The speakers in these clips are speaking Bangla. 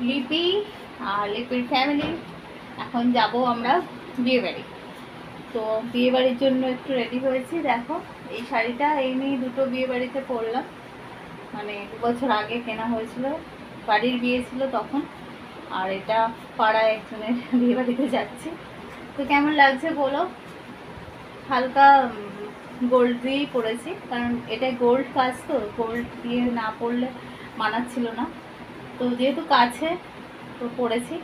লিপি আর লিপির ফ্যামিলি এখন যাব আমরা বিয়ে বাড়ি। তো বিয়ে বাড়ির জন্য একটু রেডি হয়েছি। দেখো এই শাড়িটা এই নিয়ে দুটো বিয়ে বাড়িতে পরলাম, মানে 2 বছর আগে কেনা হয়েছিল, বাড়ির বিয়ে ছিল তখন। আর এটা পাড়ায় একজনের বিয়ে বাড়িতে যাচ্ছি। তো কেমন লাগছে বলো। হালকা গোল্ড দিয়েই পরেছি, কারণ এটা গোল্ড কাজ, তো গোল্ড দিয়ে না পরলে মানাচ্ছিল না। তো যেহেতু কাছে তো পরেছি।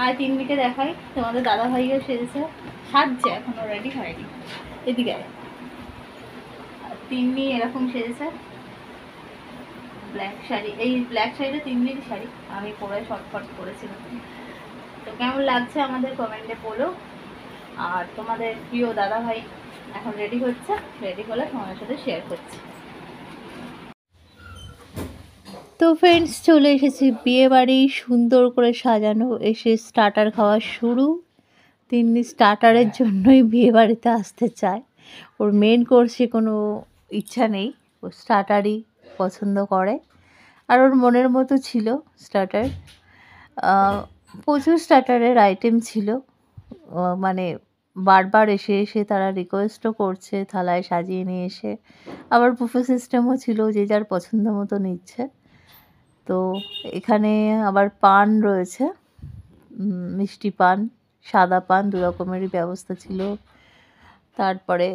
আর তিন্নিকে দেখাই, তোমাদের দাদা ভাইও সেজেছে, সাজছে, এখনো রেডি হয়নি। এদিকে তিন্নি এরকম সেজেছে, ব্ল্যাক শাড়ি। এই ব্ল্যাক শাড়িটা তিন্নির শাড়ি, আমি পরে শর্টকাট করেছিলাম। তো কেমন লাগছে আমাদের কমেন্টে বলো। আর তোমাদের প্রিয় দাদা ভাই এখন রেডি হচ্ছে, রেডি হলে তোমাদের সাথে শেয়ার করছি। তো ফ্রেন্ডস, চলে এসেছি বিয়ে বাড়ি, সুন্দর করে সাজানো। এসে স্টার্টার খাওয়া শুরু। তিনি স্টার্টারের জন্যই বিয়ে বাড়িতে আসতে চায়, ওর মেন কোর্সে কোনো ইচ্ছা নেই, ও স্টার্টারই পছন্দ করে। আর ওর মনের মতো ছিল স্টার্টার। প্রচুর স্টার্টারের আইটেম ছিল, মানে বারবার এসে এসে তারা রিকোয়েস্টও করছে থালায় সাজিয়ে নিয়ে এসে। আবার বুফে সিস্টেমও ছিল, যে যার পছন্দ মতো নিচ্ছে। তো এখানে আবার পান রয়েছে, মিষ্টি পান, সাদা পান, 2 রকমেরই ব্যবস্থা ছিল। তারপরে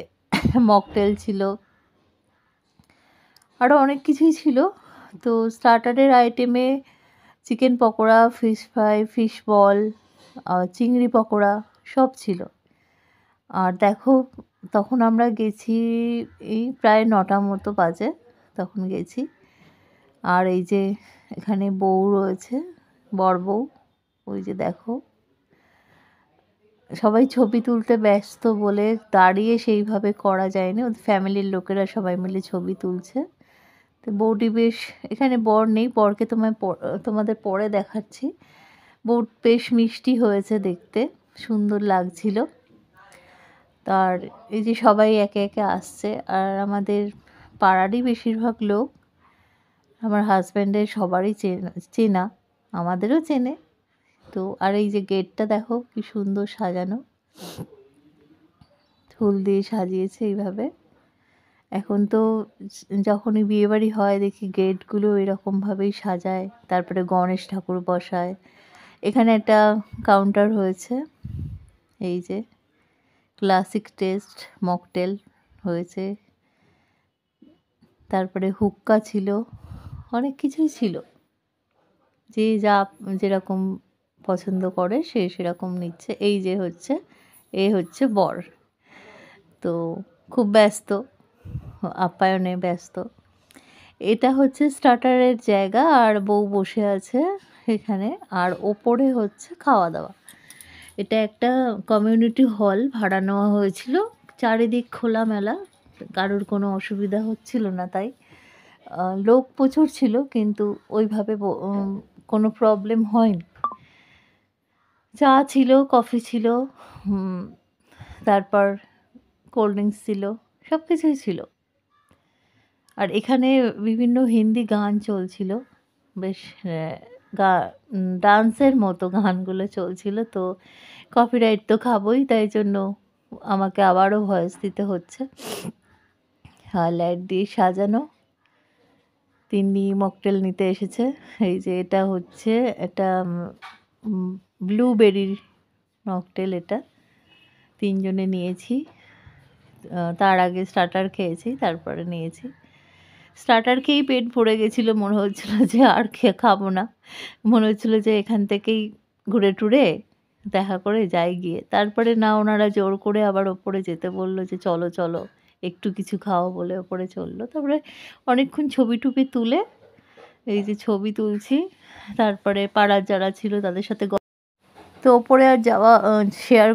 মকটেল ছিল, আরও অনেক কিছুই ছিল। তো স্টার্টারের আইটেমে chicken pakora, fish fry, fish ball, চিংড়ি পকোড়া সব ছিল। আর দেখো, তখন আমরা গেছি এই প্রায় 9টা মতো বাজে, তখন গেছি। আর এই যে এখানে বউ রয়েছে, বর বউ, ওই যে দেখো। সবাই ছবি তুলতে ব্যস্ত বলে দাঁড়িয়ে সেইভাবে করা যায়নি, ওদের ফ্যামিলির লোকেরা সবাই মিলে ছবি তুলছে। তো বউটি বেশ, এখানে বর নেই, বরকে তোমাদের পরে দেখাচ্ছি। বউ বেশ মিষ্টি হয়েছে দেখতে, সুন্দর লাগছিল। তার এই যে সবাই একে একে আসছে, আর আমাদের পাড়ারই বেশিরভাগ লোক, আমার হাজব্যান্ডের সবারই চেনা, আমাদেরও চেনে। তো আর এই যে গেটটা দেখো কি সুন্দর সাজানো, ফুল দিয়ে সাজিয়েছে এইভাবে। এখন তো যখনই বিয়েবাড়ি হয় দেখি গেটগুলো এরকমভাবেই সাজায়, তারপরে গণেশ ঠাকুর বসায়। এখানে একটা কাউন্টার হয়েছে, এই যে ক্লাসিক টেস্ট মকটেল হয়েছে, তারপরে হুক্কা ছিল, অনেক কিছুই ছিল। যে যা যেরকম পছন্দ করে সে সেরকম নিচ্ছে। এই যে হচ্ছে বর, তো খুব ব্যস্ত, আপ্যায়নে ব্যস্ত। এটা হচ্ছে স্টার্টারের জায়গা, আর বউ বসে আছে এখানে, আর ওপরে হচ্ছে খাওয়া দাওয়া। এটা একটা কমিউনিটি হল ভাড়া নেওয়া হয়েছিল, চারিদিক খোলামেলা, কারোর কোনো অসুবিধা হচ্ছিল না। তাই লোক প্রচুর ছিল, কিন্তু ওইভাবে কোনো প্রবলেম হয়নি। চা ছিল, কফি ছিল, তারপর কোল্ড ড্রিঙ্কস ছিল, সব কিছুই ছিল। আর এখানে বিভিন্ন হিন্দি গান চলছিল, বেশ ডান্সের মতো গানগুলো চলছিল। তো কপিরাইট তো খাবোই, তাই জন্য আমাকে আবারও ভয়েস দিতে হচ্ছে। লাইট দিয়ে সাজানো, তিনি মকটেল নিতে এসেছে। এই যে এটা হচ্ছে একটা ব্লুবেরির মকটেল, এটা 3 জনে নিয়েছি। তার আগে স্টার্টার খেয়েছি, তারপরে নিয়েছি। স্টার্টার খেয়েই পেট ভরে গেছিলো, মনে হচ্ছিলো যে আর খাবো না, মনে হচ্ছিলো যে এখান থেকেই ঘুরে টুরে দেখা করে যাই গিয়ে। তারপরে না, ওনারা জোর করে আবার ওপরে যেতে বললো যে চলো চলো একটু কিছু খাও বলে ওপরে চললো। তারপরে অনেকক্ষণ ছবি টুবি তুলে, এই যে ছবি তুলছি, তারপরে পাড়ার যারা ছিল তাদের সাথে। তো ওপরে আর যাওয়া শেয়ার